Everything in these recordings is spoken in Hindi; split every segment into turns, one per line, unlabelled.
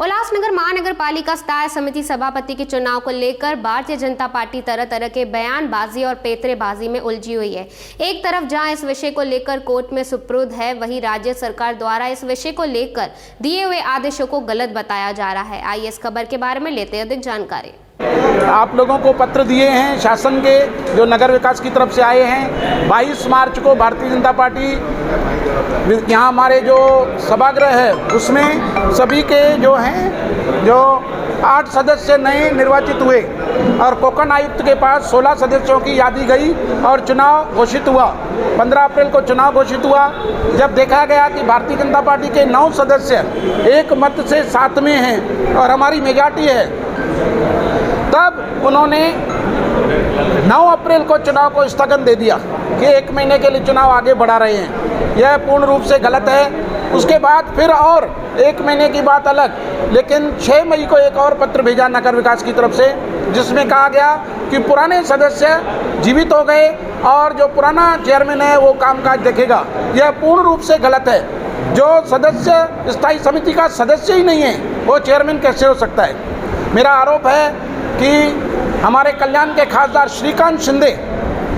उल्लासनगर महानगर पालिका स्थायी समिति सभापति के चुनाव को लेकर भारतीय जनता पार्टी तरह तरह के बयानबाजी और पेतरेबाजी में उलझी हुई है। एक तरफ जहां इस विषय को लेकर कोर्ट में सुपुर्द है, वहीं राज्य सरकार द्वारा इस विषय को लेकर दिए हुए आदेशों को गलत बताया जा रहा है। आइए इस खबर के बारे में लेते हैं अधिक जानकारी।
आप लोगों को पत्र दिए हैं शासन के, जो नगर विकास की तरफ से आए हैं। 22 मार्च को भारतीय जनता पार्टी यहाँ हमारे जो सभागृह है उसमें सभी के जो हैं जो 8 सदस्य नए निर्वाचित हुए और कोकण आयुक्त के पास 16 सदस्यों की यादी गई और चुनाव घोषित हुआ। 15 अप्रैल को चुनाव घोषित हुआ। जब देखा गया कि भारतीय जनता पार्टी के 9 सदस्य एक मत से 7 में हैं और हमारी मेजॉरिटी है, तब उन्होंने 9 अप्रैल को चुनाव को स्थगन दे दिया कि 1 महीने के लिए चुनाव आगे बढ़ा रहे हैं। यह पूर्ण रूप से गलत है। उसके बाद फिर और 1 महीने की बात अलग, लेकिन 6 मई को एक और पत्र भेजा नगर विकास की तरफ से, जिसमें कहा गया कि पुराने सदस्य जीवित हो गए और जो पुराना चेयरमैन है वो कामकाज देखेगा। यह पूर्ण रूप से गलत है। जो सदस्य स्थायी समिति का सदस्य ही नहीं है वो चेयरमैन कैसे हो सकता है। मेरा आरोप है कि हमारे कल्याण के खासदार श्रीकांत शिंदे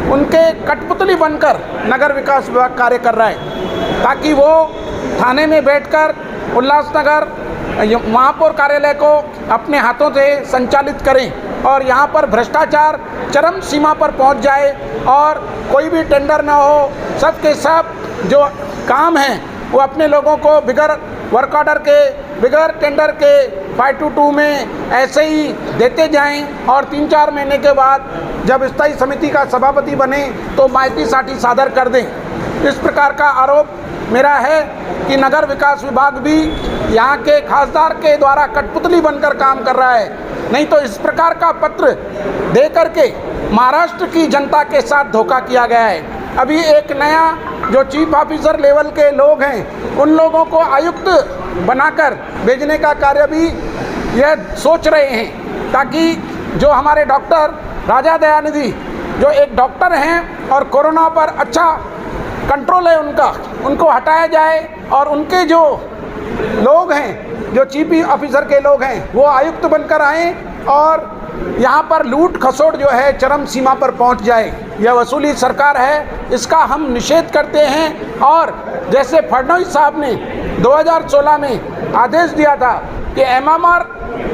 उनके कठपुतली बनकर नगर विकास विभाग कार्य कर रहा है, ताकि वो थाने में बैठकर उल्लासनगर महापौर कार्यालय को अपने हाथों से संचालित करें और यहाँ पर भ्रष्टाचार चरम सीमा पर पहुँच जाए और कोई भी टेंडर न हो। सब के सब जो काम हैं वो अपने लोगों को बिगर वर्क ऑर्डर के, बिगर टेंडर के 522 में ऐसे ही देते जाएं और 3-4 महीने के बाद जब स्थायी समिति का सभापति बने तो माइती साटी सादर कर दें। इस प्रकार का आरोप मेरा है कि नगर विकास विभाग भी यहाँ के खासदार के द्वारा कठपुतली बनकर काम कर रहा है। नहीं तो इस प्रकार का पत्र दे करके महाराष्ट्र की जनता के साथ धोखा किया गया है। अभी एक नया जो चीफ ऑफिसर लेवल के लोग हैं उन लोगों को आयुक्त बनाकर भेजने का कार्य भी यह सोच रहे हैं, ताकि जो हमारे डॉक्टर राजा दयानिधि जो एक डॉक्टर हैं और कोरोना पर अच्छा कंट्रोल है उनको हटाया जाए और उनके जो लोग हैं, जो चीफ ऑफिसर के लोग हैं, वो आयुक्त बनकर आएँ और यहाँ पर लूट खसोट जो है चरम सीमा पर पहुँच जाए। यह वसूली सरकार है, इसका हम निषेध करते हैं। और जैसे फडणवीस साहब ने 2016 में आदेश दिया था कि एमएमआर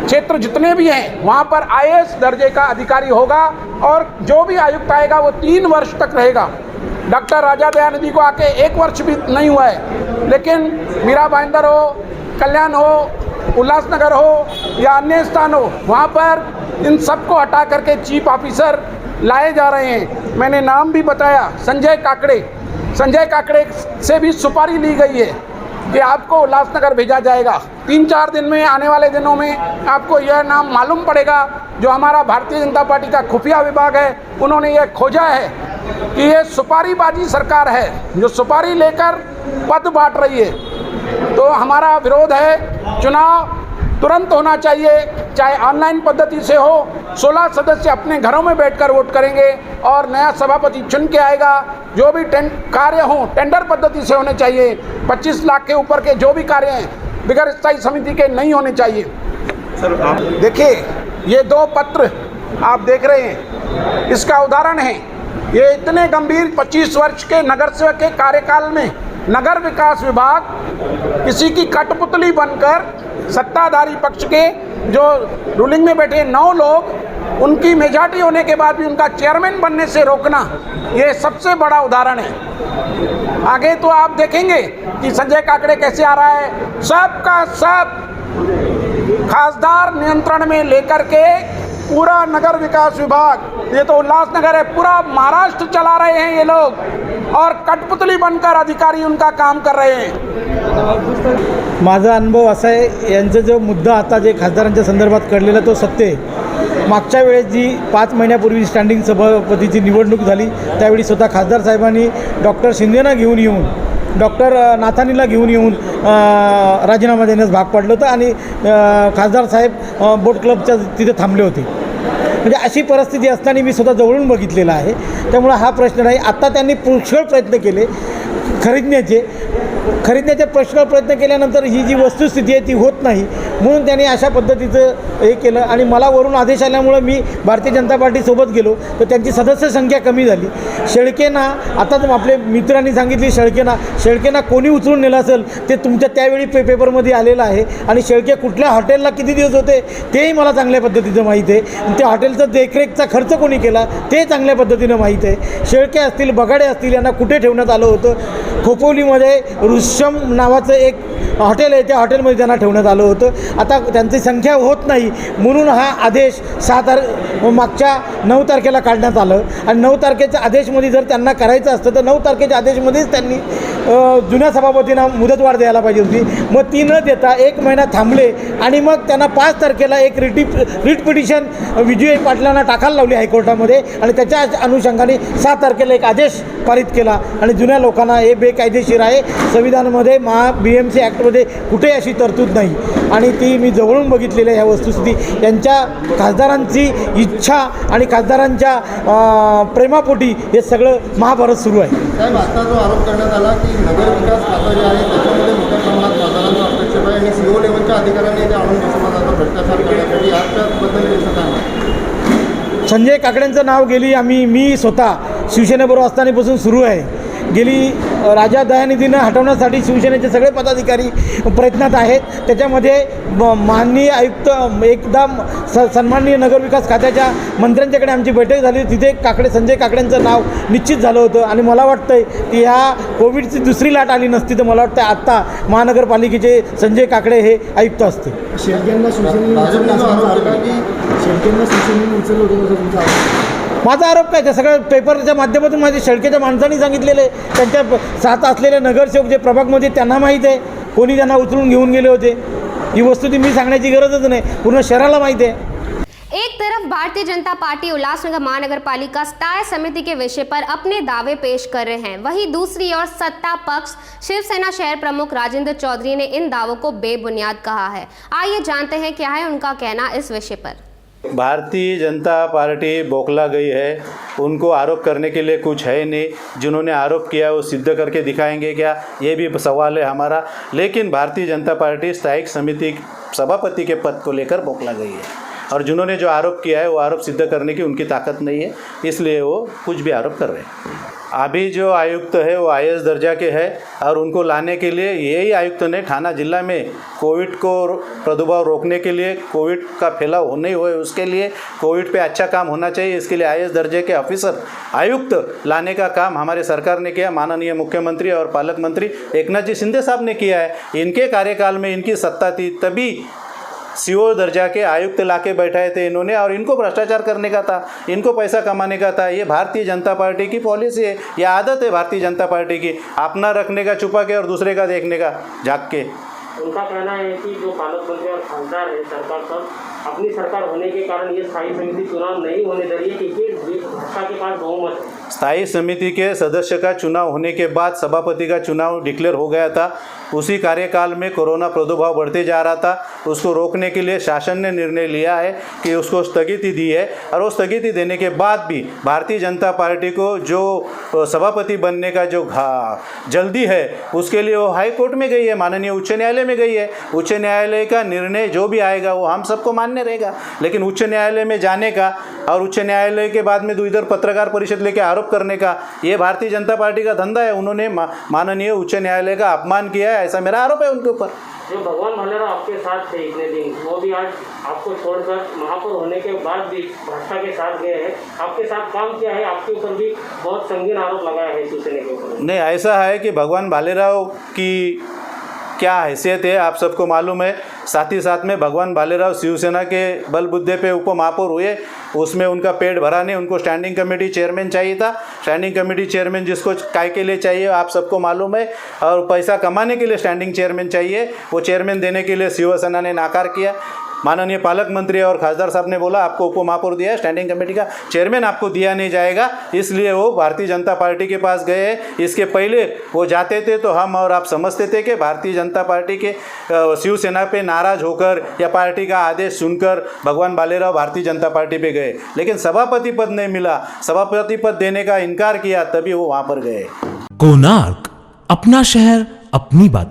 क्षेत्र जितने भी हैं वहाँ पर आईएएस दर्जे का अधिकारी होगा और जो भी आयुक्त आएगा वो 3 वर्ष तक रहेगा। डॉक्टर राजा दयानिधि को आके 1 वर्ष भी नहीं हुआ है, लेकिन मीरा भाईंदर हो, कल्याण हो, उल्लासनगर हो या अन्य स्थान हो, वहाँ पर इन सबको हटा करके चीफ ऑफिसर लाए जा रहे हैं। मैंने नाम भी बताया, संजय काकड़े से भी सुपारी ली गई है कि आपको उल्लासनगर भेजा जाएगा। 3-4 दिन में, आने वाले दिनों में आपको यह नाम मालूम पड़ेगा। जो हमारा भारतीय जनता पार्टी का खुफिया विभाग है उन्होंने यह खोजा है कि ये सुपारीबाजी सरकार है जो सुपारी लेकर पद बांट रही है। तो हमारा विरोध है। चुनाव तुरंत होना चाहिए, चाहे ऑनलाइन पद्धति से हो। 16 सदस्य अपने घरों में बैठकर वोट करेंगे और नया सभापति चुन के आएगा। जो भी कार्य हों टेंडर पद्धति से होने चाहिए। 25 लाख के ऊपर के जो भी कार्य हैं बिगर स्थायी समिति के नहीं होने चाहिए।
सर आप
देखिए, ये 2 पत्र आप देख रहे हैं, इसका उदाहरण है। ये इतने गंभीर 25 वर्ष के नगर सेवक के कार्यकाल में नगर विकास विभाग किसी की कठपुतली बनकर सत्ताधारी पक्ष के जो रूलिंग में बैठे 9 लोग, उनकी मेजॉरिटी होने के बाद भी उनका चेयरमैन बनने से रोकना, ये सबसे बड़ा उदाहरण है। आगे तो आप देखेंगे कि संजय काकड़े कैसे आ रहा है। सबका सब खासदार नियंत्रण में लेकर के पूरा नगर विकास विभाग, ये तो उल्लासनगर है, पूरा महाराष्ट्र चला रहे हैं ये लोग और कठपुतली बनकर अधिकारी उनका काम कर रहे हैं।
माझा अनुभव असा आहे, यांचा जो मुद्दा आता जे खासदारांच्या संदर्भात कळलेला तो सत्य आहे। मागच्या वेळेस जी 5 महिन्यापूर्वी स्टँडिंग सभापतीची निवडणूक झाली त्यावेळी स्वतः खासदार साहेबांनी डॉक्टर शिंदेना घेऊन येऊन, डॉक्टर नाथानीला घेऊन येऊन राजीनामा देण्यास भाग पडलं होतं आणि खासदार साहेब बोट क्लबच्या तिथे थांबले होते। म्हणजे अशी परिस्थिती असताना मी स्वतः जवळून बघितलेला आहे। त्यामुळे हा प्रश्न नाही। आता त्यांनी पुष्कळ प्रयत्न केले खरीदण्याचे पुष्कळ प्रयत्न केल्यानंतर ही जी वस्तुस्थिती आहे ती होत नाही। म्हणून त्यांनी अशा पद्धतीचं हे केलं आणि मला वरून आदेश आल्यामुळं मी भारतीय जनता पार्टीसोबत गेलो तर त्यांची सदस्य संख्या कमी झाली. शेळकेंना आताच आपले मित्रांनी सांगितली शेळकेंना कोणी उचलून नेलं असेल ते तुमच्या त्यावेळी पेपरमध्ये आलेलं आहे आणि शेळके कुठल्या हॉटेलला किती दिवस होते तेही मला चांगल्या पद्धतीचं माहीत आहे. त्या हॉटेलचं देखरेखचा खर्च कोणी केला ते चांगल्या पद्धतीनं माहीत आहे. शेळके असतील बगाडे असतील यांना कुठे ठेवण्यात आलं होतं. खोपोलीमध्ये रुश्यम नावाचं एक हॉटेल आहे त्या हॉटेलमध्ये त्यांना ठेवण्यात आलं होतं. आता त्यांची संख्या होत नाही म्हणून हा आदेश मागच्या 9 तारखेला काढण्यात आलं आणि 9 तारखेच्या आदेशमध्ये जर त्यांना करायचं असतं तर 9 तारखेच्या आदेशमध्येच त्यांनी जुन्या सभापतींना मुदतवाढ द्यायला पाहिजे होती. मग ती न देता 1 महिना थांबले आणि मग त्यांना 5 तारखेला एक रिट पिटिशन विजय पाटलांना टाकायला लावली हायकोर्टामध्ये आणि त्याच्या अनुषंगाने 7 तारखेला एक आदेश पारित केला आणि जुन्या लोकांना हे बेकायदेशीर आहे. संविधानामध्ये BMC ॲक्टमध्ये कुठेही अशी तरतूद नाही आणि ती मी जवळून बघितलेल्या ह्या वस्तुस्थिती यांच्या खासदारांची इच्छा आणि खासदारांच्या प्रेमापोटी हे सगळं महाभारत सुरू आहे.
साहेब, आता जो आरोप करण्यात आला की नगरविकास खातं जे आहे त्याच्यामध्ये मोठ्या प्रमाणात खासदारांचा हस्तक्षेप आहे आणि CO लेवलच्या अधिकाऱ्यांनी ते आणून बसवला जातो भ्रष्टाचार करण्यासाठी. याच्याबद्दल तुमचं काय मत?
संजय काकडेंचं नाव मी स्वतः शिवसेनेबरोबर असतानापासून सुरू आहे. गेली राजा दयानिधीनं हटवण्यासाठी शिवसेनेचे सगळे पदाधिकारी प्रयत्नात आहेत. त्याच्यामध्ये माननीय आयुक्त एकदम सन्माननीय नगरविकास खात्याच्या मंत्र्यांच्याकडे आमची बैठक झाली. तिथे संजय काकडेंचं नाव निश्चित झालं होतं आणि मला वाटतं की ह्या कोविडची दुसरी लाट आली नसती तर मला वाटतं आत्ता महानगरपालिकेचे संजय काकडे हे आयुक्त असते.
शेळकेंना शिवसेनेने उचललं होतं असं तुमचा आरोप?
माझा आरोप काय त्या सगळ्या पेपरच्या माध्यमातून माझे शेळकेच्या माणसांनी सांगितलेले त्यांच्या साथ असलेले नगरसेवक जे प्रभागमध्ये त्यांना माहीत आहे कोणी त्यांना उचलून घेऊन गेले होते. ही वस्तुस्थिती मी सांगण्याची गरजच नाही, पूर्ण शहराला माहीत आहे.
एक तरफ भारतीय जनता पार्टी उल्लासनगर महानगर पालिका स्थायी समिति के विषय पर अपने दावे पेश कर रहे हैं, वहीं दूसरी ओर सत्ता पक्ष शिवसेना शहर प्रमुख राजेंद्र चौधरी ने इन दावों को बेबुनियाद कहा है. आइए जानते हैं क्या है उनका कहना इस विषय पर.
भारतीय जनता पार्टी बौखला गई है. उनको आरोप करने के लिए कुछ है नहीं. जिन्होंने आरोप किया वो सिद्ध करके दिखाएंगे क्या, ये भी सवाल है हमारा. लेकिन भारतीय जनता पार्टी स्थायी समिति सभापति के पद को लेकर बौखला गई है और जिन्होंने जो आरोप किया है वो आरोप सिद्ध करने की उनकी ताकत नहीं है, इसलिए वो कुछ भी आरोप कर रहे हैं. अभी जो आयुक्त है वो IAS दर्जा के है और उनको लाने के लिए यही आयुक्त ने थाना जिला में कोविड को प्रादुर्भाव रोकने के लिए, कोविड का फैलाव नहीं हुए उसके लिए, कोविड पे अच्छा काम होना चाहिए, इसके लिए IAS दर्जे के ऑफिसर आयुक्त लाने का काम हमारे सरकार ने किया. माननीय मुख्यमंत्री और पालक मंत्री एकनाथ जी शिंदे साहब ने किया है. इनके कार्यकाल में इनकी सत्ता थी तभी CO दर्जा के आयुक्त लाके बैठाए थे इन्होंने और इनको भ्रष्टाचार करने का था, इनको पैसा कमाने का था. ये भारतीय जनता पार्टी की पॉलिसी है, ये आदत है भारतीय जनता पार्टी की, अपना रखने का छुपा के और दूसरे का देखने का झाँक के.
उनका कहना है कि जो पालक मंत्री और खासदार है सरकार सब अपनी सरकार होने के कारण ये स्थायी समिति चुनाव नहीं होने दे रही है क्योंकि भाजपा के पास बहुमत है.
स्थायी समिति के सदस्य का चुनाव होने के बाद सभापति का चुनाव डिक्लेयर हो गया था. उसी कार्यकाल में कोरोना प्रादुर्भाव बढ़ते जा रहा था. उसको रोकने के लिए शासन ने निर्णय लिया है कि उसको स्थगिति दी है और वो स्थगिति देने के बाद भी भारतीय जनता पार्टी को जो सभापति बनने का जो जल्दी है उसके लिए वो हाई कोर्ट में गई है, माननीय उच्च न्यायालय में गई है. उच्च न्यायालय का निर्णय जो भी आएगा वो हम सबको मान्य रहेगा. लेकिन उच्च न्यायालय में जाने का और उच्च न्यायालय के बाद में इधर पत्रकार परिषद लेके आरोप करने का ये भारतीय जनता पार्टी का धंधा है. उन्होंने माननीय उच्च न्यायालय का अपमान किया है, ऐसा मेरा आरोप है उनके ऊपर.
जो भगवान भालेराव आपके साथ थे इतने दिन, वो भी आज आपको छोड़कर महापौर होने के बाद भी भाजपा के साथ गए हैं, आपके साथ काम किया है, आपके ऊपर भी बहुत संगीन आरोप लगाया है शिवसेना के ऊपर.
नहीं, ऐसा है कि भगवान भालेराव की क्या हैसियत है आप सबको मालूम है. साथ ही साथ में भगवान भालेराव शिवसेना के बलबुद्धे पे उप महापौर हुए, उसमें उनका पेट भरा नहीं. उनको स्टैंडिंग कमेटी चेयरमैन चाहिए था. स्टैंडिंग कमेटी चेयरमैन जिसको काय के लिए चाहिए आप सबको मालूम है, और पैसा कमाने के लिए स्टैंडिंग चेयरमैन चाहिए. वो चेयरमैन देने के लिए शिवसेना ने नाकार किया. माननीय पालक मंत्री और खासदार साहब ने बोला आपको उप महापौर दिया है, स्टैंडिंग कमेटी का चेयरमैन आपको दिया नहीं जाएगा, इसलिए वो भारतीय जनता पार्टी के पास गए हैं. इसके पहले वो जाते थे तो हम और आप समझते थे कि भारतीय जनता पार्टी के शिवसेना पे नाराज होकर या पार्टी का आदेश सुनकर भगवान भालेराव भारतीय जनता पार्टी पे गए. लेकिन सभापति पद नहीं मिला, सभापति पद देने का इनकार किया, तभी वो वहाँ पर गए.
कोणार्क, अपना शहर अपनी बात.